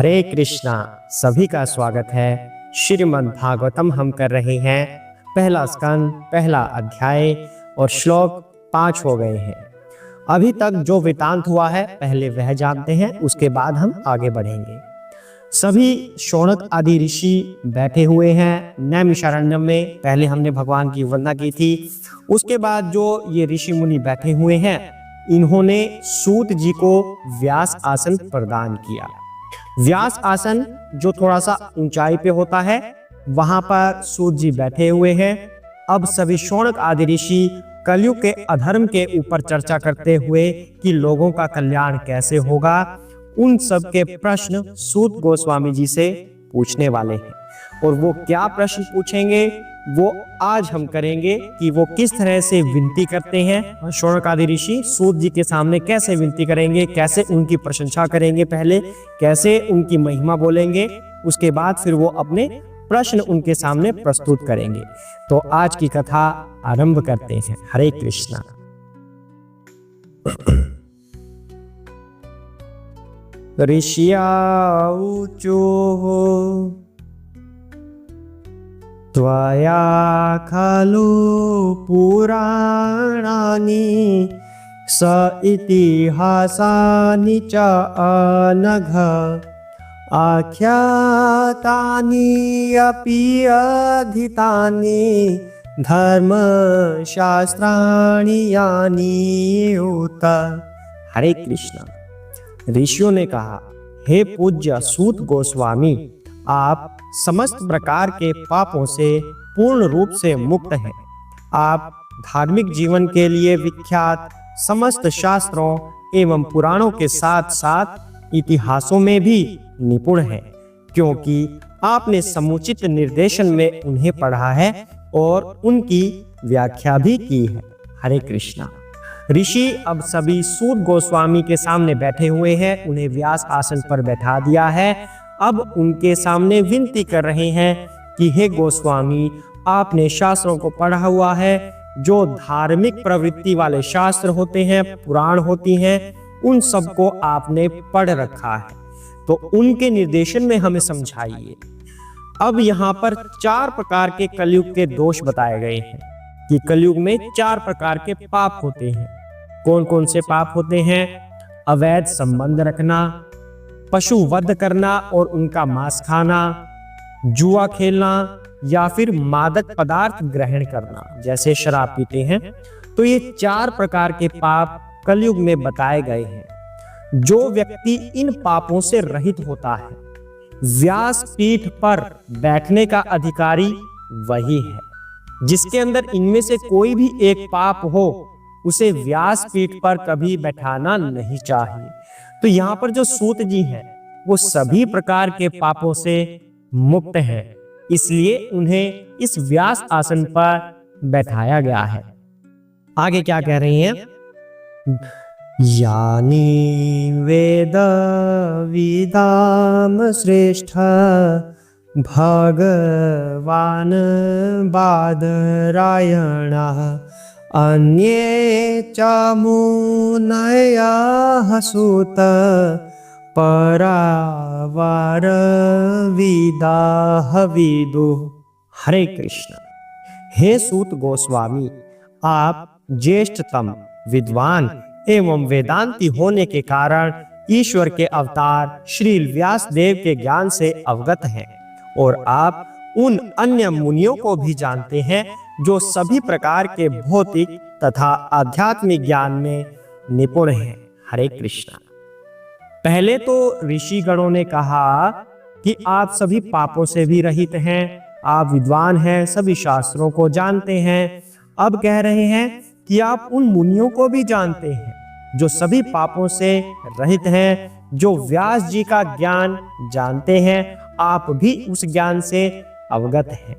हरे कृष्णा। सभी का स्वागत है। श्रीमद् भागवतम हम कर रहे हैं। पहला स्कंद, पहला अध्याय और श्लोक 5 हो गए हैं। अभी तक जो वृतांत हुआ है पहले वह जानते हैं, उसके बाद हम आगे बढ़ेंगे। सभी शौनक आदि ऋषि बैठे हुए हैं नैमिषारण्यम में। पहले हमने भगवान की वंदना की थी। उसके बाद जो ये ऋषि मुनि बैठे हुए हैं, इन्होंने सूत जी को व्यास आसन प्रदान किया। व्यास आसन जो थोड़ा सा ऊंचाई पे होता है, वहां पर सूत जी बैठे हुए हैं। अब सभी शौनक आदि ऋषि कलयुग के अधर्म के ऊपर चर्चा करते हुए कि लोगों का कल्याण कैसे होगा, उन सब के प्रश्न सूत गोस्वामी जी से पूछने वाले हैं। और वो क्या प्रश्न पूछेंगे वो आज हम करेंगे कि वो किस तरह से विनती करते हैं। शौनक आदि ऋषि सूत जी के सामने कैसे विनती करेंगे, कैसे उनकी प्रशंसा करेंगे, पहले कैसे उनकी महिमा बोलेंगे, उसके बाद फिर वो अपने प्रश्न उनके सामने प्रस्तुत करेंगे। तो आज की कथा आरंभ करते हैं। हरे कृष्णा। ऋषिया ऊचो त्वया खलु पुराणानि स इतिहासानि च अनघ आख्यातानि अपि अधीतानि धर्मशास्त्राणि यानि उत। हरे कृष्णा। ऋषियों ने कहा, हे पूज्य सूत गोस्वामी, आप समस्त प्रकार के पापों से पूर्ण रूप से मुक्त हैं। आप धार्मिक जीवन के लिए विख्यात समस्त शास्त्रों एवं पुराणों के साथ साथ इतिहासों में भी निपुण हैं, क्योंकि आपने समुचित निर्देशन में उन्हें पढ़ा है और उनकी व्याख्या भी की है। हरे कृष्णा। ऋषि अब सभी सूत गोस्वामी के सामने बैठे हुए हैं। उन्हें व्यास आसन पर बैठा दिया है। अब उनके सामने विनती कर रहे हैं कि हे गोस्वामी, आपने शास्त्रों को पढ़ा हुआ है। जो धार्मिक प्रवृत्ति वाले शास्त्र होते हैं, पुराण होती हैं, उन सबको आपने पढ़ रखा है, तो उनके निर्देशन में हमें समझाइए। अब यहाँ पर 4 प्रकार के कलयुग के दोष बताए गए हैं कि कलयुग में 4 प्रकार के पाप होते हैं। कौन कौन से पाप होते हैं? अवैध संबंध रखना, पशु वध करना और उनका मांस खाना, जुआ खेलना या फिर मादक पदार्थ ग्रहण करना, जैसे शराब पीते हैं। तो ये 4 प्रकार के पाप कलयुग में बताए गए हैं। जो व्यक्ति इन पापों से रहित होता है, व्यास पीठ पर बैठने का अधिकारी वही है। जिसके अंदर इनमें से कोई भी एक पाप हो, उसे व्यास पीठ पर कभी बैठाना नहीं चाहिए। तो यहाँ पर जो सूत जी हैं, वो सभी प्रकार के पापों से मुक्त हैं, इसलिए उन्हें इस व्यास आसन पर बैठाया गया है। आगे क्या कह रही हैं? यानी वेद विदाम श्रेष्ठ भगवान बादरायण अन्ये च मुनयः सूत परावार विदाह विदु। हरे कृष्ण। हे सूत गोस्वामी, आप ज्येष्ठतम विद्वान एवं वेदांती होने के कारण ईश्वर के अवतार श्री व्यास देव के ज्ञान से अवगत हैं, और आप उन अन्य मुनियों को भी जानते हैं जो सभी प्रकार के भौतिक तथा आध्यात्मिक ज्ञान में निपुण हैं। हरे कृष्णा। पहले तो ऋषि गणों ने कहा कि आप सभी पापों से भी रहित हैं, आप विद्वान हैं, सभी शास्त्रों को जानते हैं। अब कह रहे हैं कि आप उन मुनियों को भी जानते हैं जो सभी पापों से रहित हैं, जो व्यास जी का ज्ञान जानते हैं। आप भी उस ज्ञान से अवगत हैं।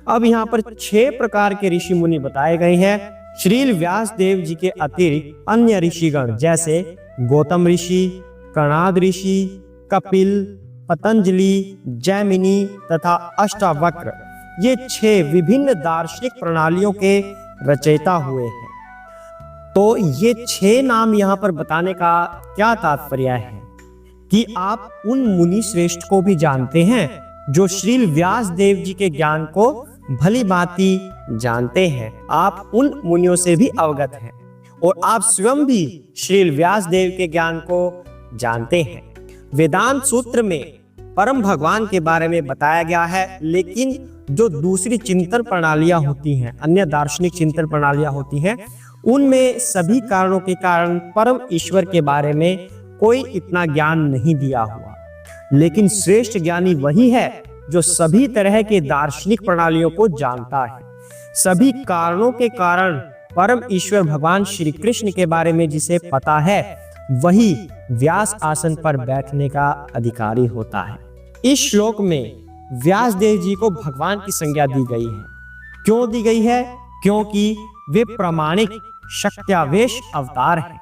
अब यहाँ पर 6 प्रकार के ऋषि मुनि बताए गए हैं। श्रील व्यास देव जी के अतिरिक्त अन्य ऋषिगण जैसे गौतम ऋषि, कणाद ऋषि, कपिल, पतंजलि, जैमिनी तथा अष्टावक्र, ये 6 विभिन्न दार्शनिक प्रणालियों के रचयिता हुए हैं। तो ये 6 नाम यहाँ पर बताने का क्या तात्पर्य है कि आप उन मुनि श्रेष्ठ को भी जानते हैं जो श्रील व्यास देव जी के ज्ञान को भली भांति जानते हैं। आप उन मुनियों से भी अवगत हैं और आप स्वयं भी श्रील व्यास देव के ज्ञान को जानते हैं। वेदांत सूत्र में परम भगवान के बारे में बताया गया है, लेकिन जो दूसरी चिंतन प्रणालियां होती हैं, अन्य दार्शनिक चिंतन प्रणालियां होती हैं, उनमें सभी कारणों के कारण परम ईश्वर के बारे में कोई इतना ज्ञान नहीं दिया हुआ। लेकिन श्रेष्ठ ज्ञानी वही है जो सभी तरह के दार्शनिक प्रणालियों को जानता है। सभी कारणों के कारण परम ईश्वर भगवान श्री कृष्ण के बारे में जिसे पता है, वही व्यास आसन पर बैठने का अधिकारी होता है। इस श्लोक में व्यास देव जी को भगवान की संज्ञा दी गई है। क्यों दी गई है? क्योंकि वे प्रामाणिक शक्त्यावेश अवतार हैं।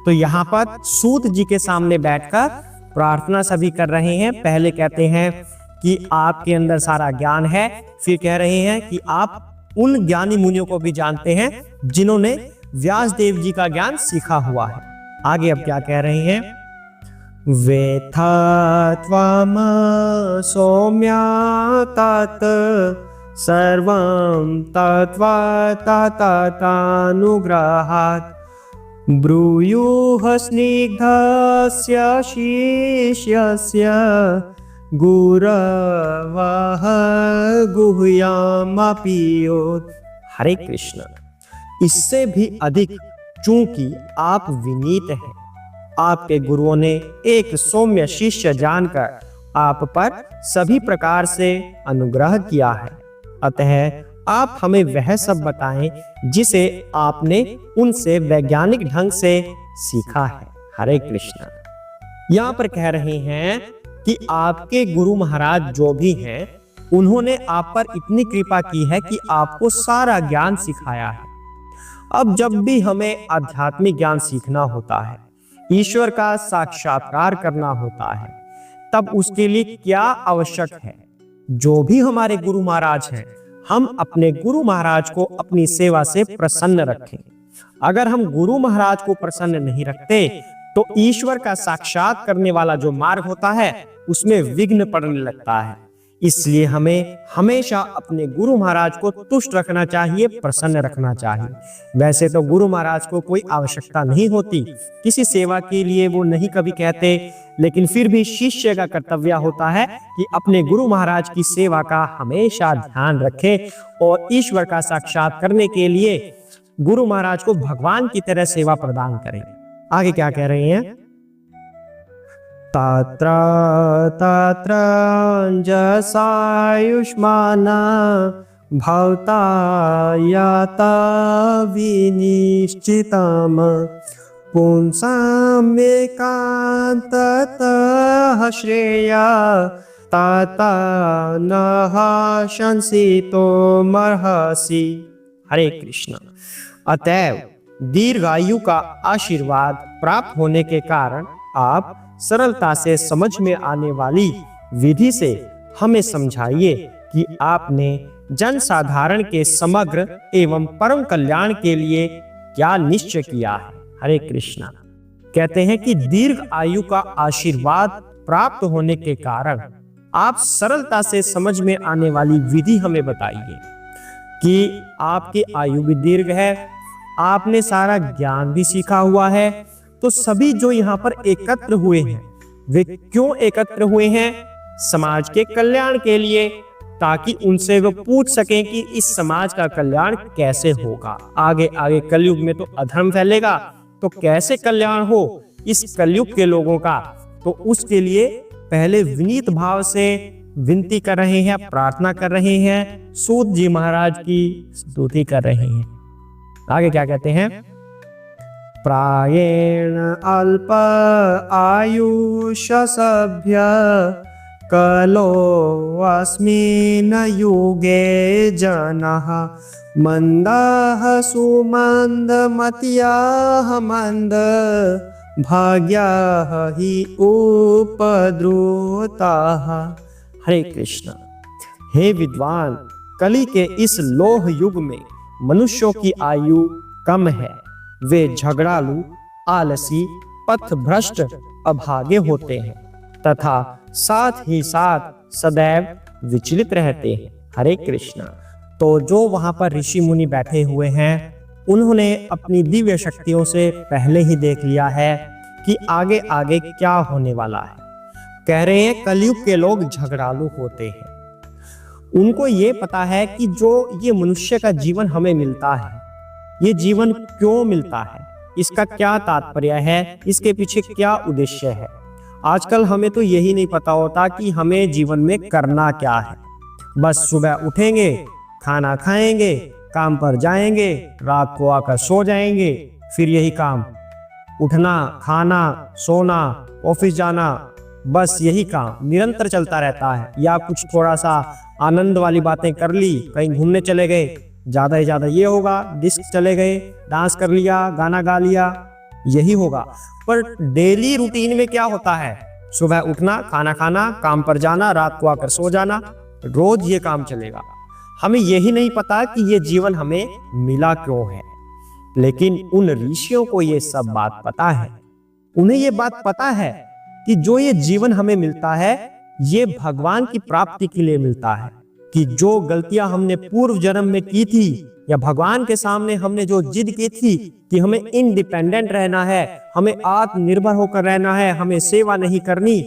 तो यहाँ पर सूत जी के सामने बैठकर प्रार्थना सभी कर रहे हैं। पहले कहते हैं कि आपके अंदर सारा ज्ञान है, फिर कह रहे हैं कि आप उन ज्ञानी मुनियों को भी जानते हैं जिन्होंने व्यास देव जी का ज्ञान सीखा हुआ है। आगे अब क्या कह रहे हैं? वेथा त्वम सौम्या तात सर्वं तत्वा ततानुग्रहात् ब्रूयुः स्निग्धस्य शिष्यस्य गुरवः गुह्यमपि योत्। हरे कृष्ण। इससे भी अधिक चूंकि आप विनीत हैं, आपके गुरुओं ने एक सौम्य शिष्य जानकर आप पर सभी प्रकार से अनुग्रह किया है। अतः आप हमें वह सब बताएं जिसे आपने उनसे वैज्ञानिक ढंग से सीखा है। हरे कृष्ण। यहाँ पर कह रहे हैं कि आपके गुरु महाराज जो भी हैं, उन्होंने आप पर इतनी कृपा की है कि आपको सारा ज्ञान सिखाया है। अब जब भी हमें आध्यात्मिक ज्ञान सीखना होता है, ईश्वर का साक्षात्कार करना होता है, तब उसके लिए क्या आवश्यक है? जो भी हमारे गुरु महाराज हैं, हम अपने गुरु महाराज को अपनी सेवा से प्रसन्न रखें। अगर हम गुरु महाराज को प्रसन्न नहीं रखते तो ईश्वर का साक्षात करने वाला जो मार्ग होता है उसमें विघ्न पड़ने लगता है। इसलिए हमें हमेशा अपने गुरु महाराज को तुष्ट रखना चाहिए, प्रसन्न रखना चाहिए। वैसे तो गुरु महाराज को कोई आवश्यकता नहीं होती, किसी सेवा के लिए वो नहीं कभी कहते, लेकिन फिर भी शिष्य का कर्तव्य होता है कि अपने गुरु महाराज की सेवा का हमेशा ध्यान रखे और ईश्वर का साक्षात करने के लिए गुरु महाराज को भगवान की तरह सेवा प्रदान करें। आगे क्या कह रहे हैं? तत्र तत्र अंजसायुष्मान भवता यत विनिश्चितम् पुंसाम् एकान्ततः श्रेया तथा नः शंसितो मर्हसि। हरे कृष्ण। अतएव दीर्घायु का आशीर्वाद प्राप्त होने के कारण आप सरलता से समझ में आने वाली विधि से हमें समझाइए कि आपने जन साधारण के समग्र एवं परम कल्याण के लिए क्या निश्चय किया है। हरे कृष्णा। कहते हैं कि दीर्घ आयु का आशीर्वाद प्राप्त होने के कारण आप सरलता से समझ में आने वाली विधि हमें बताइए कि आपकी आयु भी दीर्घ है, आपने सारा ज्ञान भी सीखा हुआ है। तो सभी जो यहाँ पर एकत्र हुए हैं, वे क्यों एकत्र हुए हैं? समाज के कल्याण के लिए, ताकि उनसे वो पूछ सकें कि इस समाज का कल्याण कैसे होगा। आगे आगे कलयुग में तो अधर्म फैलेगा, तो कैसे कल्याण हो इस कलयुग के लोगों का? तो उसके लिए पहले विनीत भाव से विनती कर रहे हैं, प्रार्थना कर रहे हैं, सूत जी महाराज की स्तुति कर रहे हैं। आगे क्या कहते हैं? प्रायेण अल्प आयुष सभ्य कलो अस्मिन् युगे जनः मंदः सुमन्दमत्याः मंद भाग्याः हि उपद्रुताः। हरे कृष्ण। हे विद्वान, कली के इस लोह युग में मनुष्यों की आयु कम है। वे झगड़ालू, आलसी पथ भ्रष्ट अभागे होते हैं तथा साथ ही साथ सदैव विचलित रहते हैं। हरे कृष्णा। तो जो वहां पर ऋषि मुनि बैठे हुए हैं, उन्होंने अपनी दिव्य शक्तियों से पहले ही देख लिया है कि आगे आगे क्या होने वाला है। कह रहे हैं कलयुग के लोग झगड़ालू होते हैं। उनको ये पता है कि जो ये मनुष्य का जीवन हमें मिलता है, ये जीवन क्यों मिलता है, इसका क्या तात्पर्य है, इसके पीछे क्या उद्देश्य है। आजकल हमें तो यही नहीं पता होता कि हमें जीवन में करना क्या है। बस सुबह उठेंगे, खाना खाएंगे, काम पर जाएंगे, रात को आकर सो जाएंगे, फिर यही काम, उठना, खाना, सोना, ऑफिस जाना, बस यही काम निरंतर चलता रहता है। या कुछ थोड़ा सा आनंद वाली बातें कर ली, कहीं घूमने चले गए, ज्यादा ही ज्यादा ये होगा, डिस्क चले गए, डांस कर लिया, गाना गा लिया, यही होगा। पर डेली रूटीन में क्या होता है? सुबह उठना, खाना खाना, काम पर जाना, रात को आकर सो जाना, रोज ये काम चलेगा। हमें यही नहीं पता कि ये जीवन हमें मिला क्यों है। लेकिन उन ऋषियों को ये सब बात पता है। उन्हें ये बात पता है कि जो ये जीवन हमें मिलता है, ये भगवान की प्राप्ति के लिए मिलता है। कि जो गलतियां हमने पूर्व जन्म में की थी, या भगवान के सामने हमने जो जिद की थी कि हमें इंडिपेंडेंट रहना है, हमें आत्मनिर्भर होकर रहना है, हमें सेवा नहीं करनी,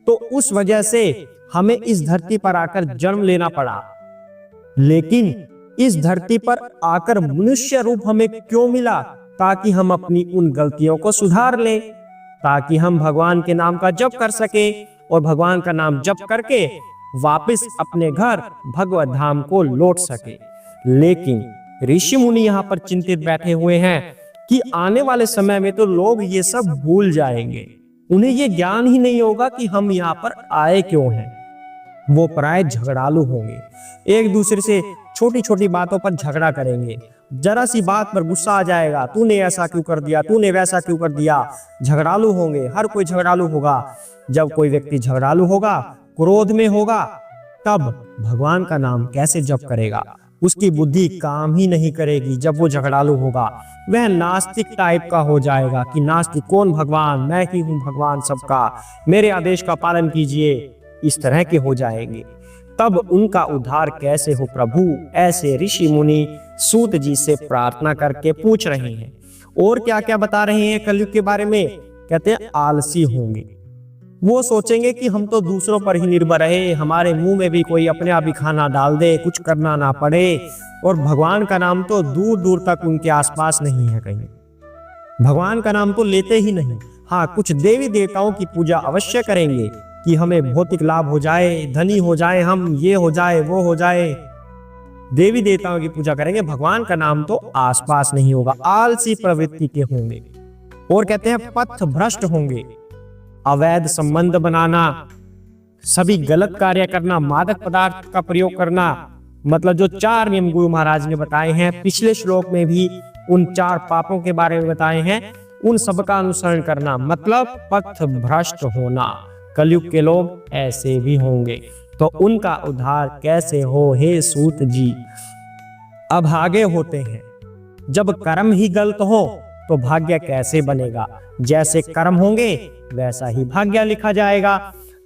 तो उस वजह से हमें इस धरती पर आकर जन्म लेना पड़ा। लेकिन इस धरती पर आकर मनुष्य रूप हमें क्यों मिला? ताकि हम अपनी उन गलतियों को सुधार लें, ताकि हम भगवान के नाम का जप कर सके, और भगवान का नाम जप करके वापस अपने घर भगवत धाम को लौट सके। लेकिन ऋषि मुनि यहाँ पर चिंतित बैठे हुए हैं कि आने वाले समय में तो लोग ये सब भूल जाएंगे। उन्हें ये ज्ञान ही नहीं होगा कि हम यहाँ पर आए क्यों हैं। वो प्राय झगड़ालू होंगे, एक दूसरे से छोटी छोटी बातों पर झगड़ा करेंगे। जरा सी बात पर गुस्सा आ जाएगा, तूने ऐसा क्यों कर दिया, तूने वैसा क्यों कर दिया। झगड़ालू होंगे, हर कोई झगड़ालू होगा। जब कोई व्यक्ति झगड़ालू होगा, क्रोध में होगा, तब भगवान का नाम कैसे जप करेगा? उसकी बुद्धि काम ही नहीं करेगी। जब वो झगड़ालू होगा, वह नास्तिक टाइप का हो जाएगा कि नास्तिक कौन भगवान, मैं ही हूं भगवान सबका, मेरे आदेश का पालन कीजिए, इस तरह के हो जाएंगे। तब उनका उद्धार कैसे हो प्रभु? ऐसे ऋषि मुनि सूत जी से प्रार्थना करके पूछ रहे हैं। और क्या क्या बता रहे हैं कलयुग के बारे में? कहते हैं आलसी होंगे। वो सोचेंगे कि हम तो दूसरों पर ही निर्भर रहे, हमारे मुंह में भी कोई अपने आप ही खाना डाल दे, कुछ करना ना पड़े, और भगवान का नाम तो दूर दूर तक उनके आसपास नहीं है, कहीं भगवान का नाम तो लेते ही नहीं। हाँ, कुछ देवी देवताओं की पूजा अवश्य करेंगे कि हमें भौतिक लाभ हो जाए, धनी हो जाए, हम ये हो जाए, वो हो जाए, देवी देवताओं की पूजा करेंगे, भगवान का नाम तो आसपास नहीं होगा। आलसी प्रवृत्ति के होंगे। और कहते हैं पथ भ्रष्ट होंगे, अवैध संबंध बनाना, सभी गलत कार्य करना, मादक पदार्थ का प्रयोग करना, मतलब जो 4 नियम गुरु महाराज ने बताए हैं, पिछले श्लोक में भी उन 4 पापों के बारे में बताए हैं, उन सब का अनुसरण करना, मतलब पथ भ्रष्ट होना। कलयुग के लोग ऐसे भी होंगे, तो उनका उद्धार कैसे हो हे सूत जी? अभागे होते हैं। जब कर्म ही गलत हो तो भाग्य कैसे बनेगा? जैसे कर्म होंगे वैसा ही भाग्य लिखा जाएगा।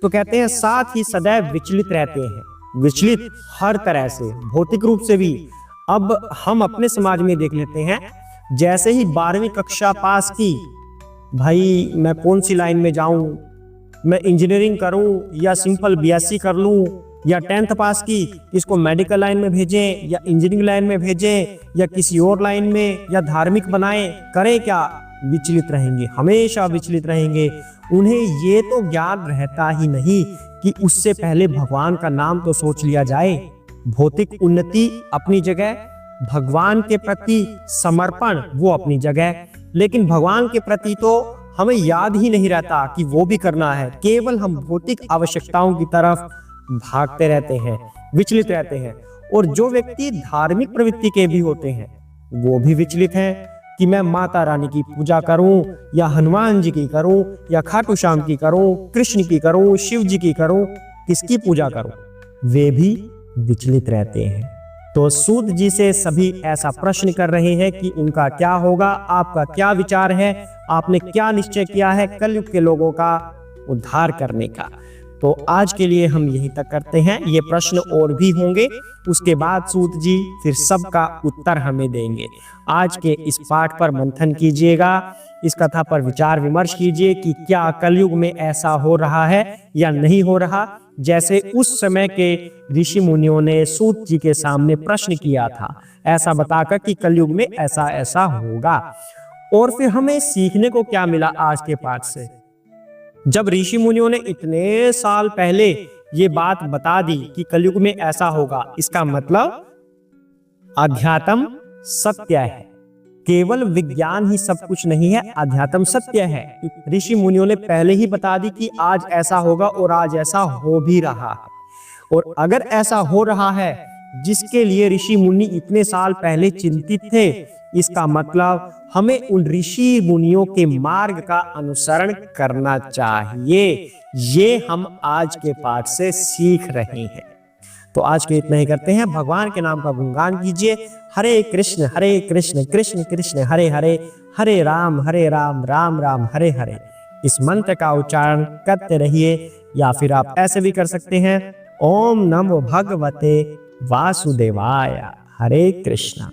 तो कहते हैं साथ ही सदैव विचलित रहते हैं। विचलित हर तरह से, भौतिक रूप से भी। अब हम अपने समाज में देख लेते हैं, जैसे ही 12वीं कक्षा पास की, भाई मैं कौन सी लाइन में जाऊं, मैं इंजीनियरिंग करूं या सिंपल बीएससी कर लूं, या 10th पास की, इसको मेडिकल लाइन में भेजें या इंजीनियरिंग लाइन में भेजें या किसी और लाइन में, या धार्मिक बनाएं, करें क्या? विचलित रहेंगे, हमेशा विचलित रहेंगे। उन्हें ये तो ज्ञान रहता ही नहीं कि उससे पहले भगवान का नाम तो सोच लिया जाए। भौतिक उन्नति अपनी जगह, भगवान के प्रति समर्पण वो अपनी जगह, लेकिन भगवान के प्रति तो हमें याद ही नहीं रहता कि वो भी करना है। केवल हम भौतिक आवश्यकताओं की तरफ भागते रहते हैं, विचलित रहते हैं। और जो व्यक्ति धार्मिक प्रवृत्ति के भी होते हैं, वो भी विचलित हैं कि मैं माता रानी की पूजा करूं, या हनुमान जी की करूं, या खाटू श्याम की करूं, कृष्ण की करूं, शिव जी की करूं, किसकी पूजा करूं? वे भी विचलित रहते हैं। तो सूत जी से सभी ऐसा प्रश्न कर रहे हैं कि उनका क्या होगा, आपका क्या विचार है, आपने क्या निश्चय किया है कलयुग के लोगों का उद्धार करने का। तो आज के लिए हम यहीं तक करते हैं, ये प्रश्न और भी होंगे, उसके बाद सूत जी फिर सबका उत्तर हमें देंगे। आज के इस पाठ पर मंथन कीजिएगा, इस कथा पर विचार विमर्श कीजिए कि क्या कलयुग में ऐसा हो रहा है या नहीं हो रहा, जैसे उस समय के ऋषि मुनियों ने सूत जी के सामने प्रश्न किया था, ऐसा बताकर कि कलयुग में ऐसा ऐसा होगा। और फिर हमें सीखने को क्या मिला आज के पाठ से? जब ऋषि मुनियों ने इतने साल पहले ये बात बता दी कि कलयुग में ऐसा होगा, इसका मतलब अध्यात्म सत्य है, केवल विज्ञान ही सब कुछ नहीं है, अध्यात्म सत्य है। ऋषि मुनियों ने पहले ही बता दी कि आज ऐसा होगा और आज ऐसा हो भी रहा है। और अगर ऐसा हो रहा है जिसके लिए ऋषि मुनि इतने साल पहले चिंतित थे, इसका मतलब हमें उन ऋषि मुनियों के मार्ग का अनुसरण करना चाहिए। ये हम आज के पाठ से सीख रहे हैं। तो आज के इतना ही करते हैं। भगवान के नाम का गुणगान कीजिए। हरे कृष्ण कृष्ण कृष्ण हरे हरे, हरे राम राम राम हरे हरे। इस मंत्र का उच्चारण करते रहिए, या फिर आप ऐसे भी कर सकते हैं, ओम नमो भगवते वासुदेवाय। हरे कृष्णा।